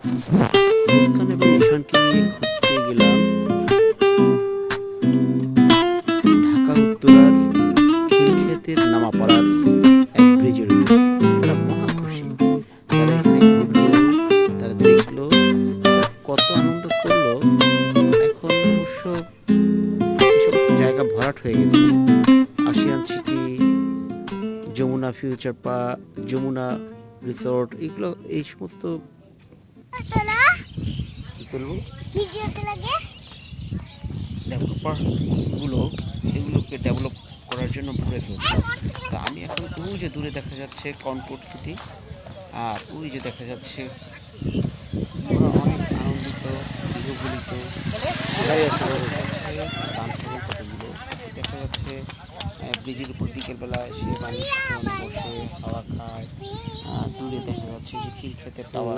মুস্কান এবং ঈশানকে নিয়ে ঘুরতে গেলাম ঢাকা উত্তরার খিলক্ষেতের নামাপাড়ার এক ব্রিজের উপর। তারা মহা খুশি। তারা এখানে ঘুরলো, তারা দেখলো, তারা কত আনন্দ করলো। এখন অবশ্য এই সমস্ত জায়গা ভরাট হয়ে গেছে। Ashiyan city, Jamuna future park, Jamuna resort, এগুলো এই সমস্ত কি করবো ডেভেলপারগুলো এগুলোকে ডেভেলপ করার জন্য ভরে ফেলছে। তা আমি এখন ওই যে দূরে দেখা যাচ্ছে কর্নপুট সিটি, আর ওই যে দেখা যাচ্ছে আমরা অনেক আনন্দিত গৃহগুলিত গান কতগুলো দেখা যাচ্ছে। ব্রিজের উপর বিকেলবেলা সে মানুষজন বসে হাওয়া খায়। দূরে দেখা যাচ্ছে যে খিলক্ষেতের টাওয়ার।